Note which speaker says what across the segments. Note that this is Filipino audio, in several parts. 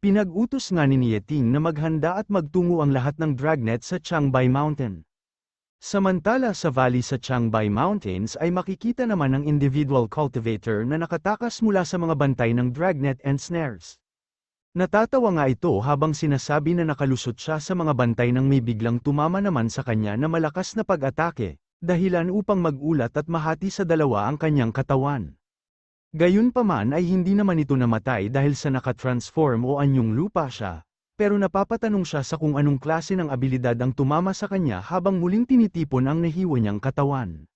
Speaker 1: Pinag-utos nga ni Nieting na maghanda at magtungo ang lahat ng dragnet sa Changbai Mountain. Samantala sa valley sa Changbai Mountains ay makikita naman ang individual cultivator na nakatakas mula sa mga bantay ng dragnet and snares. Natatawa nga ito habang sinasabi na nakalusot siya sa mga bantay nang may biglang tumama naman sa kanya na malakas na pag-atake, dahilan upang mag-ulat at mahati sa dalawa ang kanyang katawan. Gayunpaman ay hindi naman ito namatay dahil sa nakatransform o anyong lupa siya, pero napapatanong siya sa kung anong klase ng abilidad ang tumama sa kanya habang muling tinitipon ang nahiwa niyang katawan.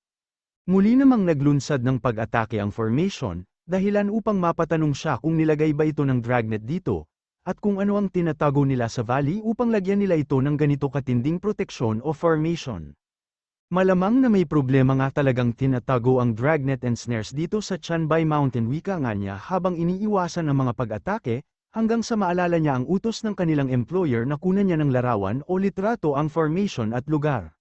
Speaker 1: Muli namang naglunsad ng pag-atake ang formation, dahilan upang mapatanong siya kung nilagay ba ito ng dragnet dito, at kung ano ang tinatago nila sa valley upang lagyan nila ito ng ganito katinding proteksyon o formation. Malamang na may problema nga talagang tinatago ang dragnet and snares dito sa Changbai Mountain, wika nga niya habang iniiwasan ang mga pag-atake, hanggang sa maalala niya ang utos ng kanilang employer na kunan niya ng larawan o litrato ang formation at lugar.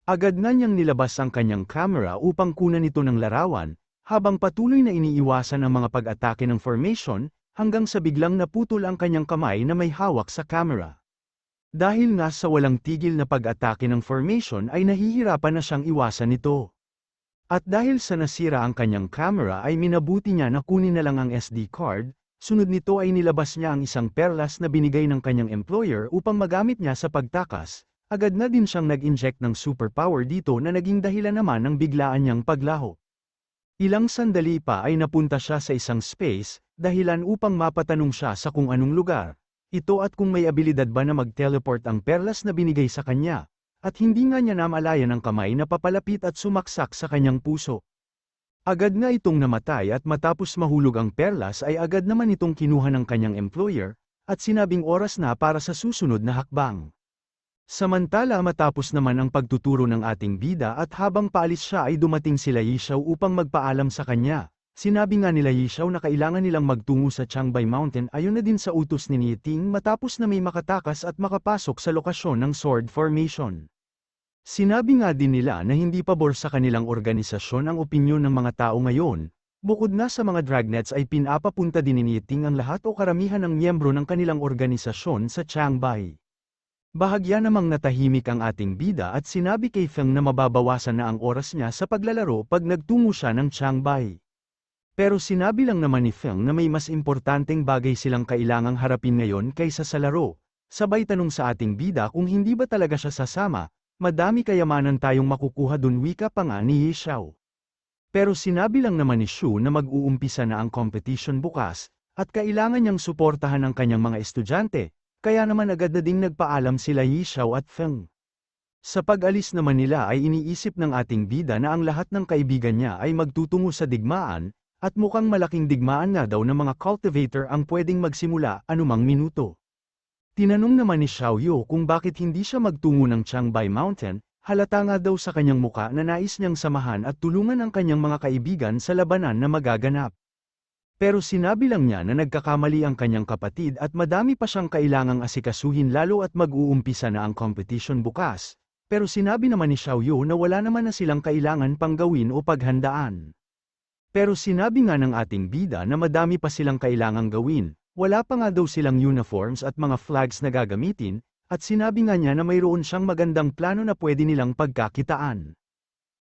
Speaker 1: Agad na niyang nilabas ang kanyang camera upang kunan ito ng larawan, habang patuloy na iniiwasan ang mga pag-atake ng formation, hanggang sa biglang naputol ang kanyang kamay na may hawak sa camera. Dahil nga sa walang tigil na pag-atake ng formation ay nahihirapan na siyang iwasan ito. At dahil sa nasira ang kanyang camera ay minabuti niya na kunin na lang ang SD card, sunod nito ay nilabas niya ang isang perlas na binigay ng kanyang employer upang magamit niya sa pagtakas, agad na din siyang nag-inject ng superpower dito na naging dahilan naman ng biglaan niyang paglaho. Ilang sandali pa ay napunta siya sa isang space, dahilan upang mapatanong siya sa kung anong lugar ito at kung may abilidad ba na mag-teleport ang perlas na binigay sa kanya, at hindi nga niya namalayan ang kamay na papalapit at sumaksak sa kanyang puso. Agad nga itong namatay at matapos mahulog ang perlas ay agad naman itong kinuha ng kanyang employer, at sinabing oras na para sa susunod na hakbang. Samantala matapos naman ang pagtuturo ng ating bida at habang paalis siya ay dumating sila Yishao upang magpaalam sa kanya. Sinabi nga nila Yishao na kailangan nilang magtungo sa Changbai Mountain ayon na din sa utos ni Nieting matapos na may makatakas at makapasok sa lokasyon ng sword formation. Sinabi nga din nila na hindi pabor sa kanilang organisasyon ang opinyon ng mga tao ngayon, bukod na sa mga dragnets ay pinapapunta din ni Nieting ang lahat o karamihan ng miyembro ng kanilang organisasyon sa Changbai. Bahagya namang natahimik ang ating bida at sinabi kay Feng na mababawasan na ang oras niya sa paglalaro pag nagtungo siya ng Changbai. Pero sinabi lang naman ni Feng na may mas importanteng bagay silang kailangang harapin ngayon kaysa sa laro. Sabay tanong sa ating bida kung hindi ba talaga siya sasama, madami kayamanan tayong makukuha dun, wika pa nga ni Yishao. Pero sinabi lang naman ni Shu na mag-uumpisa na ang competition bukas, at kailangan niyang suportahan ang kanyang mga estudyante. Kaya naman agad na ding nagpaalam sila Yishao at Feng. Sa pag-alis naman nila ay iniisip ng ating bida na ang lahat ng kaibigan niya ay magtutungo sa digmaan, at mukhang malaking digmaan nga daw ng mga cultivator ang pwedeng magsimula anumang minuto. Tinanong naman ni Xiaoyu kung bakit hindi siya magtungo ng Changbai Mountain, halata nga daw sa kanyang muka na nais niyang samahan at tulungan ang kanyang mga kaibigan sa labanan na magaganap. Pero sinabi lang niya na nagkakamali ang kanyang kapatid at madami pa siyang kailangang asikasuhin lalo at mag-uumpisa na ang competition bukas, pero sinabi naman ni Xiaoyu na wala naman na silang kailangan pang gawin o paghandaan. Pero sinabi nga ng ating bida na madami pa silang kailangang gawin, wala pa nga daw silang uniforms at mga flags na gagamitin, at sinabi nga niya na mayroon siyang magandang plano na pwede nilang pagkakitaan.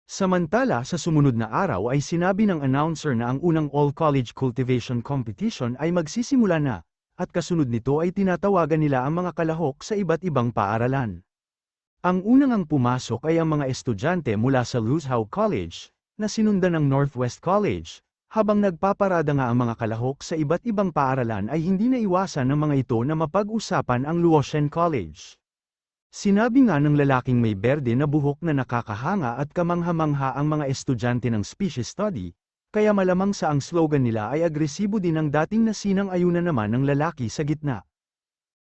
Speaker 1: Samantala sa sumunod na araw ay sinabi ng announcer na ang unang all-college cultivation competition ay magsisimula na, at kasunod nito ay tinatawagan nila ang mga kalahok sa iba't ibang paaralan. Ang unang pumasok ay ang mga estudyante mula sa Luzhou College, na sinundan ng Northwest College, habang nagpaparada nga ang mga kalahok sa iba't ibang paaralan ay hindi naiwasan ng mga ito na mapag-usapan ang Luosheng College. Sinabi nga ng lalaking may berde na buhok na nakakahanga at kamangha-mangha ang mga estudyante ng species study, kaya malamang sa ang slogan nila ay agresibo din ang dating nasinang-ayunan naman ng lalaki sa gitna.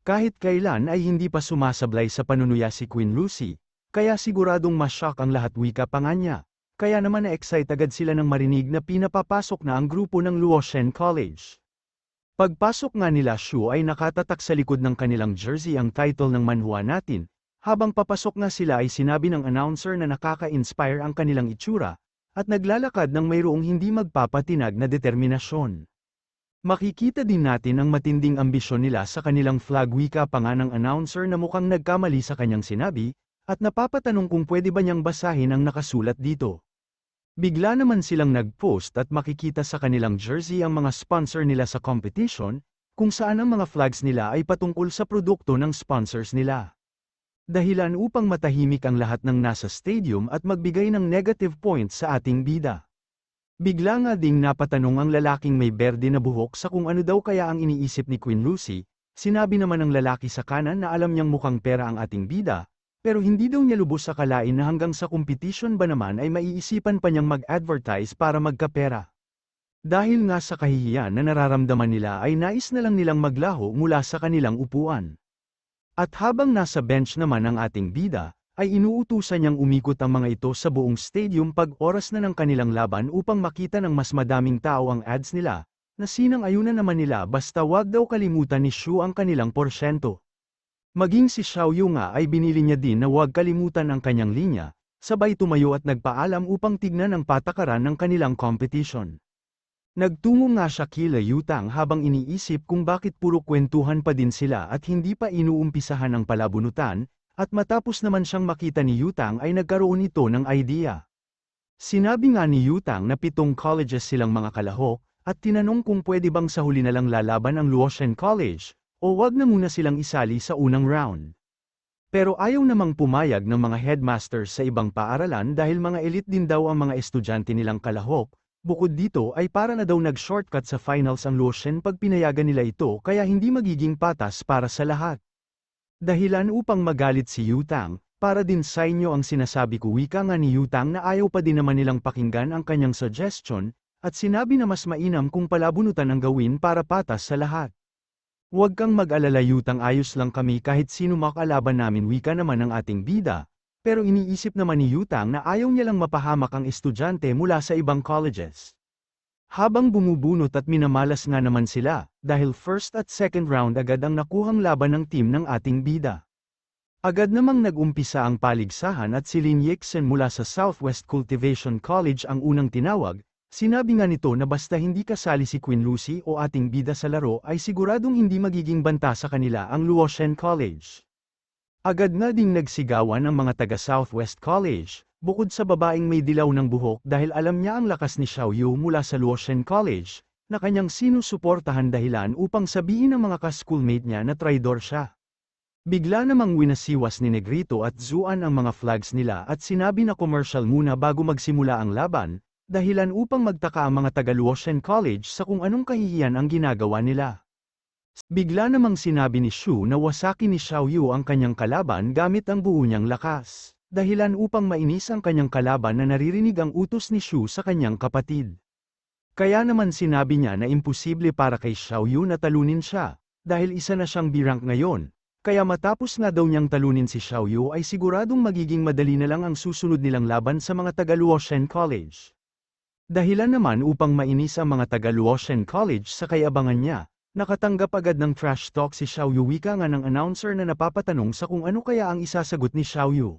Speaker 1: Kahit kailan ay hindi pa sumasablay sa panunuya si Queen Lucy, kaya siguradong ma-shock ang lahat, wika pa nga niya. Kaya naman na-excite agad sila nang marinig na pinapapasok na ang grupo ng Luosheng College. Pagpasok nga nila Shu ay nakatatak sa likod ng kanilang jersey ang title ng manhwa natin. Habang papasok nga sila ay sinabi ng announcer na nakaka-inspire ang kanilang itsura, at naglalakad ng mayroong hindi magpapatinag na determinasyon. Makikita din natin ang matinding ambisyon nila sa kanilang flag wika pa nga ng announcer na mukhang nagkamali sa kanyang sinabi, at napapatanong kung pwede ba niyang basahin ang nakasulat dito. Bigla naman silang nag-post at makikita sa kanilang jersey ang mga sponsor nila sa competition, kung saan ang mga flags nila ay patungkol sa produkto ng sponsors nila. Dahilan upang matahimik ang lahat ng nasa stadium at magbigay ng negative points sa ating bida. Bigla nga ding napatanong ang lalaking may berde na buhok sa kung ano daw kaya ang iniisip ni Queen Lucy, sinabi naman ng lalaki sa kanan na alam niyang mukhang pera ang ating bida, pero hindi daw niya lubos akalain na hanggang sa competition ba naman ay maiisipan pa niyang mag-advertise para magkapera. Dahil nga sa kahihiyan na nararamdaman nila ay nais na lang nilang maglaho mula sa kanilang upuan. At habang nasa bench naman ang ating bida, ay inuutusan niyang umikot ang mga ito sa buong stadium pag oras na ng kanilang laban upang makita ng mas madaming tao ang ads nila, na sinang-ayunan naman nila basta wag daw kalimutan ni Shu ang kanilang porsyento. Maging si Xiao Yu nga ay binili niya din na wag kalimutan ang kanyang linya, sabay tumayo at nagpaalam upang tignan ang patakaran ng kanilang competition. Nagtungo nga siya kila Yutang habang iniisip kung bakit puro kwentuhan pa din sila at hindi pa inuumpisahan ang palabunutan, at matapos naman siyang makita ni Yutang ay nagkaroon ito ng idea. Sinabi nga ni Yutang na 7 colleges silang mga kalahok, at tinanong kung pwede bang sa huli na lang lalaban ang Luotian College, o wag na muna silang isali sa unang round. Pero ayaw namang pumayag ng mga headmasters sa ibang paaralan dahil mga elite din daw ang mga estudyante nilang kalahok, bukod dito ay para na daw nag-shortcut sa finals ang Luotian pag pinayagan nila ito kaya hindi magiging patas para sa lahat. Dahilan upang magalit si Yutang, para din sa inyo ang sinasabi ko wika nga ni Yutang na ayaw pa din naman nilang pakinggan ang kanyang suggestion, at sinabi na mas mainam kung palabunutan ang gawin para patas sa lahat. Huwag kang mag-alala Yutang, ayos lang kami kahit sino makalaban namin wika naman ang ating bida, pero iniisip naman ni Yutang na ayaw niya lang mapahamak ang estudyante mula sa ibang colleges. Habang bumubunot at minamalas nga naman sila, dahil first at second round agad ang nakuhang laban ng team ng ating bida. Agad namang nag-umpisa ang paligsahan at si Lin Yixen mula sa Southwest Cultivation College ang unang tinawag, sinabi nga nito na basta hindi kasali si Queen Lucy o ating bida sa laro ay siguradong hindi magiging banta sa kanila ang Luotian College. Agad nga ding nagsigawan ang mga taga Southwest College, bukod sa babaeng may dilaw ng buhok dahil alam niya ang lakas ni Xiao Yu mula sa Luotian College, na kanyang sinusuportahan dahilan upang sabihin ng mga ka-schoolmate niya na traidor siya. Bigla namang winasiwas ni Negrito at Zuan ang mga flags nila at sinabi na commercial muna bago magsimula ang laban, dahilan upang magtaka ang mga taga Luotian College sa kung anong kahihiyan ang ginagawa nila. Bigla namang sinabi ni Shu na wasaki ni Xiao Yu ang kanyang kalaban gamit ang buo niyang lakas, dahilan upang mainis ang kanyang kalaban na naririnig ang utos ni Shu sa kanyang kapatid. Kaya naman sinabi niya na imposible para kay Xiao Yu na talunin siya, dahil isa na siyang B-rank ngayon, kaya matapos nga daw niyang talunin si Xiao Yu ay siguradong magiging madali na lang ang susunod nilang laban sa mga taga Luotian College. Dahilan naman upang mainis ang mga taga Luotian College sa kayabangan niya, nakatanggap agad ng trash talk si Xiao Yu wika nga ng announcer na napapatanong sa kung ano kaya ang isasagot ni Xiao Yu.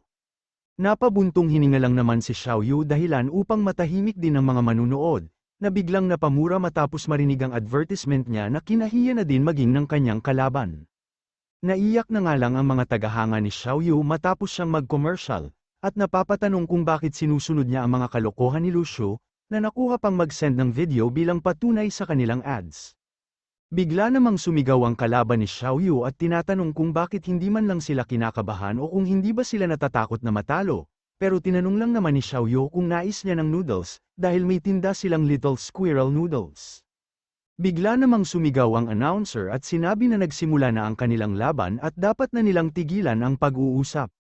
Speaker 1: Napabuntong hininga lang naman si Xiao Yu dahilan upang matahimik din ang mga manunood, na biglang napamura matapos marinig ang advertisement niya na kinahiya na din maging ng kanyang kalaban. Naiyak na nga lang ang mga tagahanga ni Xiao Yu matapos siyang mag-commercial, at napapatanong kung bakit sinusunod niya ang mga kalokohan ni Lucio, na nakuha pang mag-send ng video bilang patunay sa kanilang ads. Bigla namang sumigaw ang kalaban ni Xiao Yu at tinatanong kung bakit hindi man lang sila kinakabahan o kung hindi ba sila natatakot na matalo, pero tinanong lang naman ni Xiao Yu kung nais niya ng noodles, dahil may tinda silang Little Squirrel Noodles. Bigla namang sumigaw ang announcer at sinabi na nagsimula na ang kanilang laban at dapat na nilang tigilan ang pag-uusap.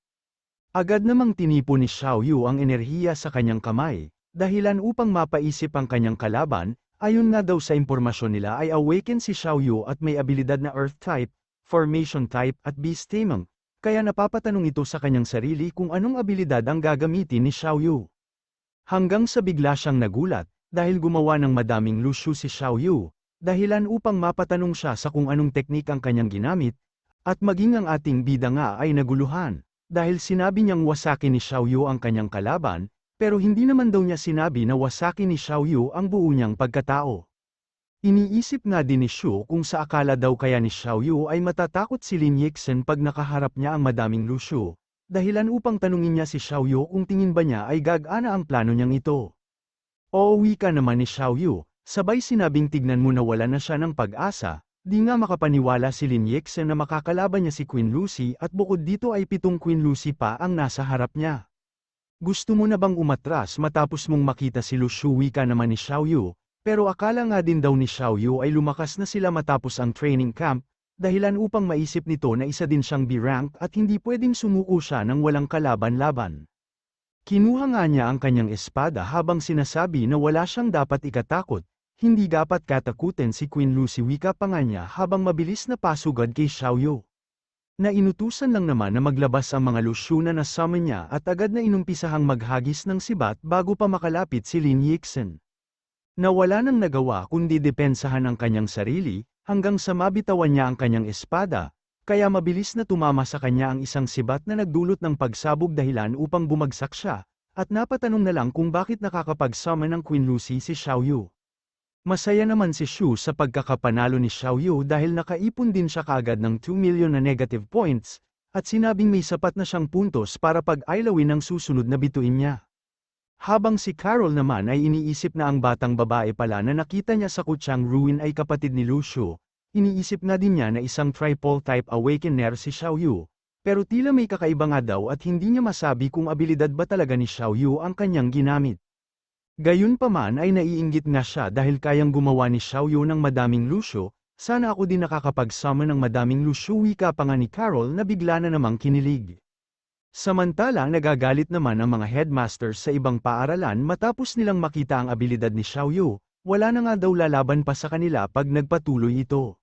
Speaker 1: Agad namang tinipo ni Xiao Yu ang enerhiya sa kanyang kamay, dahilan upang mapaisip ang kanyang kalaban. Ayon nga daw sa impormasyon nila ay awaken si Xiao Yu at may abilidad na Earth type, Formation type at Beast taming, kaya napapatanong ito sa kanyang sarili kung anong abilidad ang gagamitin ni Xiao Yu. Hanggang sa bigla siyang nagulat, dahil gumawa ng madaming lushu si Xiao Yu, dahilan upang mapatanong siya sa kung anong teknik ang kanyang ginamit, at maging ang ating bida nga ay naguluhan, dahil sinabi niyang wasaki ni Xiao Yu ang kanyang kalaban, pero hindi naman daw niya sinabi na wasaki ni Xiao Yu ang buo niyang pagkatao. Iniisip nga din ni Shu kung sa akala daw kaya ni Xiaoyu ay matatakot si Lin Yixin pag nakaharap niya ang madaming Lushu, dahilan upang tanungin niya si Xiaoyu kung tingin ba niya ay gagana ang plano niyang ito. Uuwi ka naman ni Xiaoyu, sabay sinabing tignan mo na wala na siya ng pag-asa, di nga makapaniwala si Lin Yixin na makakalaban niya si Queen Lucy at bukod dito ay 7 Queen Lucy pa ang nasa harap niya. Gusto mo na bang umatras matapos mong makita si Lushu? Wika naman ni Xiaoyu, pero akala nga din daw ni Xiaoyu ay lumakas na sila matapos ang training camp, dahilan upang maisip nito na isa din siyang B-rank at hindi pwedeng sumuko siya ng walang kalaban-laban. Kinuha nga niya ang kanyang espada habang sinasabi na wala siyang dapat ikatakot, hindi dapat katakutin si Queen Lucy. Wika pa nga niya habang mabilis na pasugad kay Xiaoyu. Na inutusan lang naman na maglabas ang mga Lushu na nasummon niya at agad na inumpisahang maghagis ng sibat bago pa makalapit si Lin Yixin. Na wala nang nagawa kundi depensahan ang kanyang sarili, hanggang sa mabitawan niya ang kanyang espada, kaya mabilis na tumama sa kanya ang isang sibat na nagdulot ng pagsabog dahilan upang bumagsak siya, at napatanong na lang kung bakit nakakapag-summon ng Queen Lucy si Xiaoyu. Masaya naman si Shu sa pagkakapanalo ni Xiaoyu dahil nakaipon din siya kaagad ng 2 million na negative points, at sinabing may sapat na siyang puntos para pag-ailawin ang susunod na bituin niya. Habang si Carol naman ay iniisip na ang batang babae pala na nakita niya sa kutsang ruin ay kapatid ni Lushu, iniisip nga din niya na isang triple-type awakener si Xiaoyu, pero tila may kakaiba nga daw at hindi niya masabi kung abilidad ba talaga ni Xiaoyu ang kanyang ginamit. Gayunpaman ay naiinggit nga siya dahil kayang gumawa ni Xiaoyu ng madaming Lushu, sana ako din nakakapag-summon ng madaming Lushu. Wika pa nga ni Carol na bigla na namang kinilig. Samantalang nagagalit naman ang mga headmasters sa ibang paaralan matapos nilang makita ang abilidad ni Xiaoyu, wala na nga daw lalaban pa sa kanila pag nagpatuloy ito.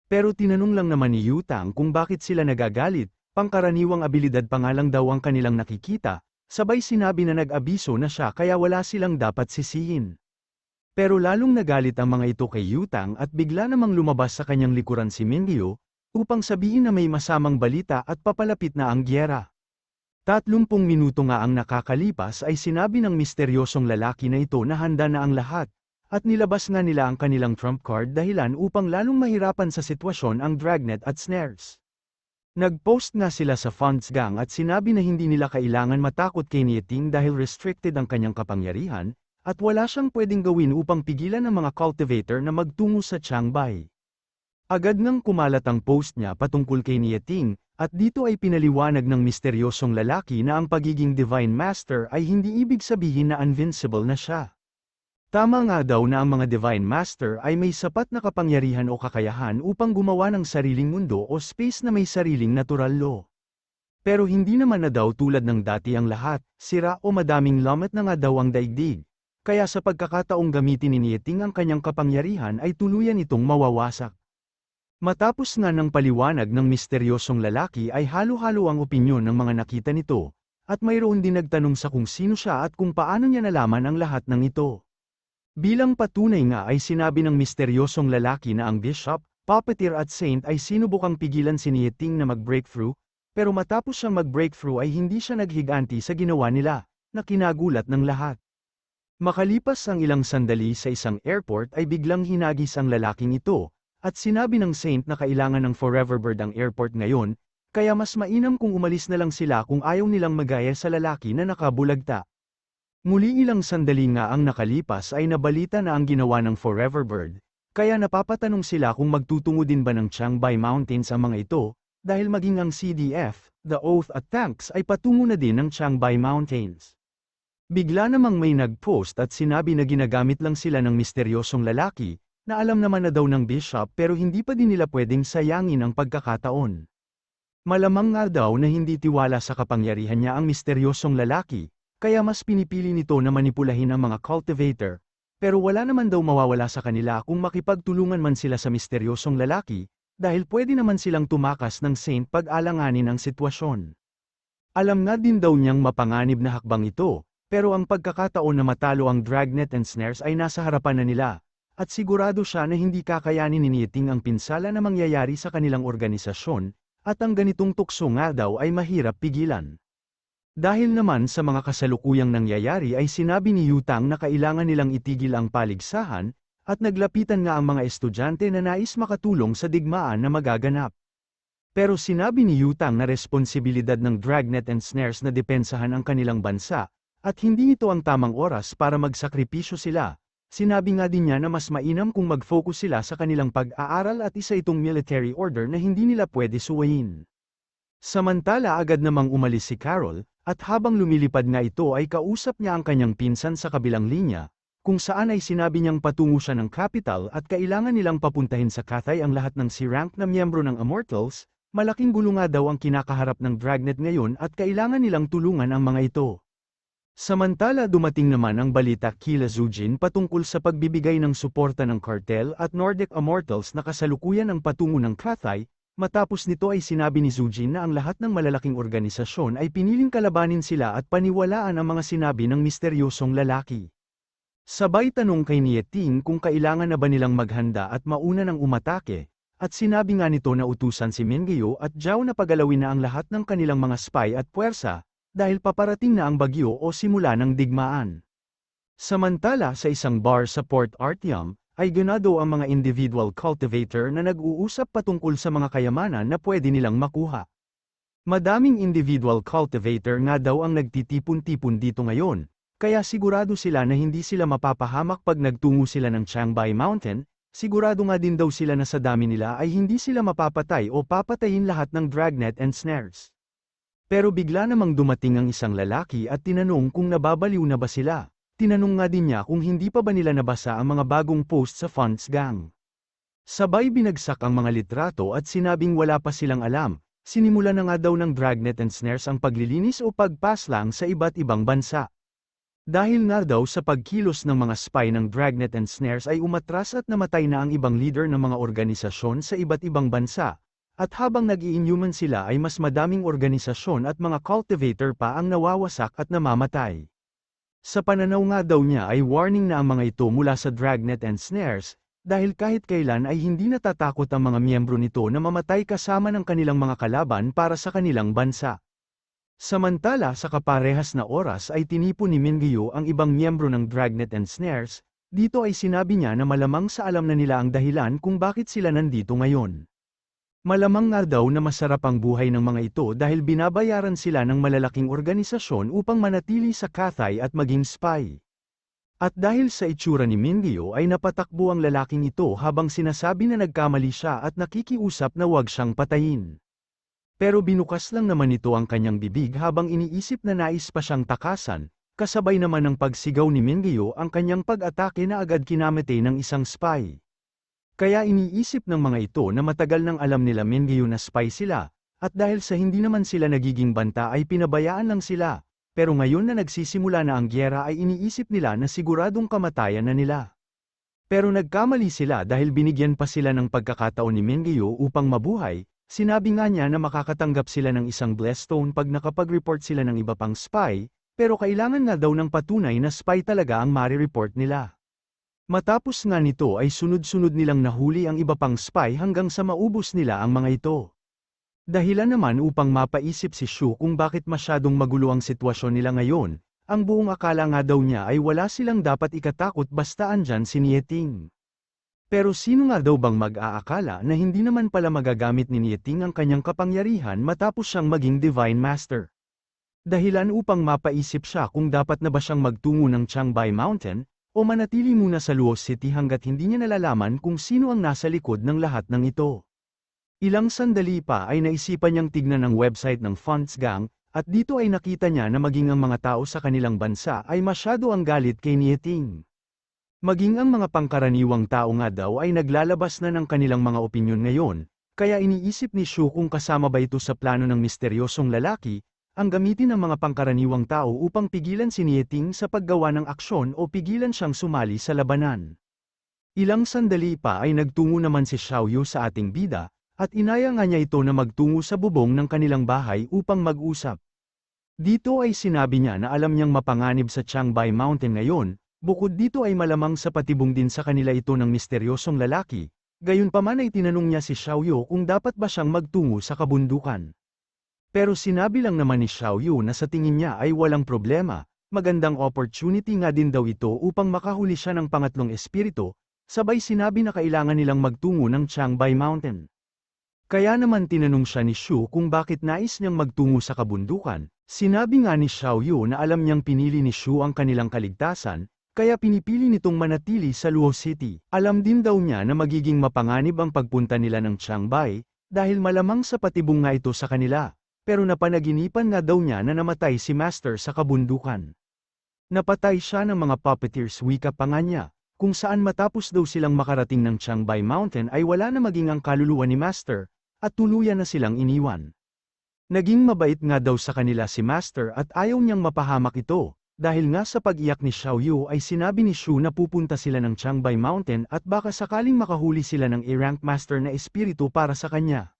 Speaker 1: Pero tinanong lang naman ni Yutang kung bakit sila nagagalit, pangkaraniwang abilidad pa nga lang daw ang kanilang nakikita, sabay sinabi na nag-abiso na siya kaya wala silang dapat sisihin. Pero lalong nagalit ang mga ito kay Yutang at bigla namang lumabas sa kanyang likuran si Mingyu, upang sabihin na may masamang balita at papalapit na ang gyera. 30 minuto nga ang nakakalipas ay sinabi ng misteryosong lalaki na ito na handa na ang lahat, at nilabas nga nila ang kanilang trump card dahilan upang lalong mahirapan sa sitwasyon ang Dragnet at Snares. Nag-post nga sila sa Funds Gang at sinabi na hindi nila kailangan matakot kay Nieting dahil restricted ang kanyang kapangyarihan, at wala siyang pwedeng gawin upang pigilan ang mga cultivator na magtungo sa Changbai. Agad ngang kumalat ang post niya patungkol kay Nieting, at dito ay pinaliwanag ng misteryosong lalaki na ang pagiging Divine Master ay hindi ibig sabihin na invincible na siya. Tama nga daw na ang mga Divine Master ay may sapat na kapangyarihan o kakayahan upang gumawa ng sariling mundo o space na may sariling natural law. Pero hindi naman na daw tulad ng dati ang lahat, sira o madaming lamat na nga daw ang daigdig. Kaya sa pagkakataong gamitin ni Nieting ang kanyang kapangyarihan ay tuluyan itong mawawasak. Matapos nga ng paliwanag ng misteryosong lalaki ay halo-halo ang opinyon ng mga nakita nito, at mayroon din nagtanong sa kung sino siya at kung paano niya nalaman ang lahat ng ito. Bilang patunay nga ay sinabi ng misteryosong lalaki na ang Bishop, Puppeteer at Saint ay sinubukang pigilan si Nieting na mag-breakthrough, pero matapos siyang mag-breakthrough ay hindi siya naghiganti sa ginawa nila, na kinagulat ng lahat. Makalipas ang ilang sandali sa isang airport ay biglang hinagis ang lalaking ito, at sinabi ng Saint na kailangan ng Forever Bird ang airport ngayon, kaya mas mainam kung umalis na lang sila kung ayaw nilang magaya sa lalaki na nakabulagta. Muli ilang sandali nga ang nakalipas ay nabalita na ang ginawa ng Forever Bird, kaya napapatanong sila kung magtutungo din ba ng Changbai Mountains ang mga ito, dahil maging ang CDF, The Oath at Tanks ay patungo na din ng Changbai Mountains. Bigla namang may nag-post at sinabi na ginagamit lang sila ng misteryosong lalaki, na alam naman na daw ng Bishop pero hindi pa din nila pwedeng sayangin ang pagkakataon. Malamang nga daw na hindi tiwala sa kapangyarihan niya ang misteryosong lalaki, kaya mas pinipili nito na manipulahin ang mga cultivator, pero wala naman daw mawawala sa kanila kung makipagtulungan man sila sa misteryosong lalaki, dahil pwede naman silang tumakas ng Saint pag-alanganin ang sitwasyon. Alam nga din daw niyang mapanganib na hakbang ito, pero ang pagkakataon na matalo ang Dragnet and Snares ay nasa harapan na nila, at sigurado siya na hindi kakayanin ni Nieting ang pinsala na mangyayari sa kanilang organisasyon, at ang ganitong tukso nga daw ay mahirap pigilan. Dahil naman sa mga kasalukuyang nangyayari ay sinabi ni Yutang na kailangan nilang itigil ang paligsahan, at naglapitan nga ang mga estudyante na nais makatulong sa digmaan na magaganap. Pero sinabi ni Yutang na responsibilidad ng Dragnet and Snares na depensahan ang kanilang bansa, at hindi ito ang tamang oras para magsakripisyo sila. Sinabi nga din niya na mas mainam kung mag-focus sila sa kanilang pag-aaral at isa itong military order na hindi nila pwede suwayin. Samantala agad namang umalis si Carol, at habang lumilipad nga ito ay kausap niya ang kanyang pinsan sa kabilang linya, kung saan ay sinabi niyang patungo siya ng capital at kailangan nilang papuntahin sa Cathay ang lahat ng C-rank na miyembro ng Immortals. Malaking gulo nga daw ang kinakaharap ng Dragnet ngayon at kailangan nilang tulungan ang mga ito. Samantala dumating naman ang balita kila Zujin patungkol sa pagbibigay ng suporta ng cartel at Nordic Immortals na kasalukuyan ang patungo ng Cathay. Matapos nito ay sinabi ni Zujin na ang lahat ng malalaking organisasyon ay piniling kalabanin sila at paniwalaan ang mga sinabi ng misteryosong lalaki. Sabay tanong kay Nieting kung kailangan na ba nilang maghanda at mauna ng umatake, at sinabi nga nito na utusan si Mingyu at Zhao na pagalawin na ang lahat ng kanilang mga spy at puwersa, dahil paparating na ang bagyo o simula ng digmaan. Samantala sa isang bar sa Port Artyom, ay ganado ang mga individual cultivator na nag-uusap patungkol sa mga kayamanan na pwede nilang makuha. Madaming individual cultivator nga daw ang nagtitipon-tipon dito ngayon, kaya sigurado sila na hindi sila mapapahamak pag nagtungo sila ng Changbai Mountain. Sigurado nga din daw sila na sa dami nila ay hindi sila mapapatay o papatayin lahat ng Dragnet and Snares. Pero bigla namang dumating ang isang lalaki at tinanong kung nababaliw na ba sila. Tinanong nga din niya kung hindi pa ba nila nabasa ang mga bagong post sa Fonts Gang. Sabay binagsak ang mga litrato at sinabing wala pa silang alam. Sinimula na nga daw ng Dragnet and Snares ang paglilinis o pagpaslang sa iba't ibang bansa. Dahil nga daw sa pagkilos ng mga spy ng Dragnet and Snares ay umatras at namatay na ang ibang leader ng mga organisasyon sa iba't ibang bansa. At habang nag-i-inhuman sila ay mas madaming organisasyon at mga cultivator pa ang nawawasak at namamatay. Sa pananaw nga daw niya ay warning na ang mga ito mula sa Dragnet and Snares, dahil kahit kailan ay hindi natatakot ang mga miyembro nito na mamatay kasama ng kanilang mga kalaban para sa kanilang bansa. Samantala sa kaparehas na oras ay tinipon ni Mingyu ang ibang miyembro ng Dragnet and Snares. Dito ay sinabi niya na malamang sa alam na nila ang dahilan kung bakit sila nandito ngayon. Malamang nga daw na masarap ang buhay ng mga ito dahil binabayaran sila ng malalaking organisasyon upang manatili sa Cathay at maging spy. At dahil sa itsura ni Mingyu ay napatakbo ang lalaking ito habang sinasabi na nagkamali siya at nakikiusap na huwag siyang patayin. Pero binukas lang naman ito ang kanyang bibig habang iniisip na nais pa siyang takasan, kasabay naman ng pagsigaw ni Mingyu ang kanyang pag-atake na agad kinamete ng isang spy. Kaya iniisip ng mga ito na matagal nang alam nila Mingyu na spy sila, at dahil sa hindi naman sila nagiging banta ay pinabayaan lang sila, pero ngayon na nagsisimula na ang gyera ay iniisip nila na siguradong kamatayan na nila. Pero nagkamali sila dahil binigyan pa sila ng pagkakataon ni Mingyu upang mabuhay. Sinabi nga niya na makakatanggap sila ng isang blessstone pag nakapag-report sila ng iba pang spy, pero kailangan nga daw ng patunay na spy talaga ang mari-report nila. Matapos nga nito ay sunod-sunod nilang nahuli ang iba pang spy hanggang sa maubos nila ang mga ito. Dahilan naman upang mapaisip si Shu kung bakit masyadong magulo ang sitwasyon nila ngayon, ang buong akala nga daw niya ay wala silang dapat ikatakot basta andyan si Nieting. Pero sino nga daw bang mag-aakala na hindi naman pala magagamit ni Nieting ang kanyang kapangyarihan matapos siyang maging Divine Master? Dahilan upang mapaisip siya kung dapat na ba siyang magtungo ng Changbai Mountain, o manatili muna sa Luo City hanggat hindi niya nalalaman kung sino ang nasa likod ng lahat ng ito. Ilang sandali pa ay naisipan niyang tignan ang website ng Fonts Gang, at dito ay nakita niya na maging ang mga tao sa kanilang bansa ay masyado ang galit kay Nieting. Maging ang mga pangkaraniwang tao nga daw ay naglalabas na ng kanilang mga opinyon ngayon, kaya iniisip ni Shu kung kasama ba ito sa plano ng misteryosong lalaki, ang gamitin ng mga pangkaraniwang tao upang pigilan si Nieting sa paggawa ng aksyon o pigilan siyang sumali sa labanan. Ilang sandali pa ay nagtungo naman si Xiaoyu sa ating bida, at inaya nga niya ito na magtungo sa bubong ng kanilang bahay upang mag-usap. Dito ay sinabi niya na alam niyang mapanganib sa Changbai Mountain ngayon, bukod dito ay malamang sa patibong din sa kanila ito ng misteryosong lalaki, gayunpaman ay tinanong niya si Xiaoyu kung dapat ba siyang magtungo sa kabundukan. Pero sinabi lang naman ni Xiaoyu na sa tingin niya ay walang problema, magandang opportunity nga din daw ito upang makahuli siya ng pangatlong espiritu. Sabay sinabi na kailangan nilang magtungo ng Changbai Mountain. Kaya naman tinanong siya ni Shu kung bakit nais niyang magtungo sa kabundukan. Sinabi nga ni Xiaoyu na alam niyang pinili ni Shu ang kanilang kaligtasan, kaya pinipili nitong manatili sa Luo City. Alam din daw niya na magiging mapanganib ang pagpunta nila ng Changbai, dahil malamang sa patibong nga ito sa kanila. Pero napanaginipan nga daw niya na namatay si Master sa kabundukan. Napatay siya ng mga puppeteers, wika pa nga niya, kung saan matapos daw silang makarating ng Changbai Mountain ay wala na maging ang kaluluwa ni Master, at tuluyan na silang iniwan. Naging mabait nga daw sa kanila si Master at ayaw niyang mapahamak ito, dahil nga sa pag-iyak ni Xiaoyu ay sinabi ni Shu na pupunta sila ng Changbai Mountain at baka sakaling makahuli sila ng A-rank master na espiritu para sa kanya.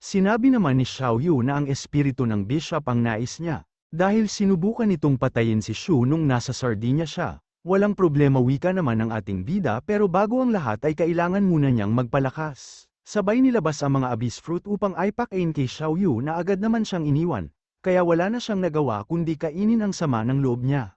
Speaker 1: Sinabi naman ni Xiaoyu na ang espiritu ng bishop ang nais niya, dahil sinubukan nitong patayin si Shu nung nasa Sardinia siya. Walang problema, wika naman ng ating bida, pero bago ang lahat ay kailangan muna niyang magpalakas. Sabay nilabas ang mga abyss fruit upang ipakain kay Xiaoyu na agad naman siyang iniwan, kaya wala na siyang nagawa kundi kainin ang sama ng loob niya.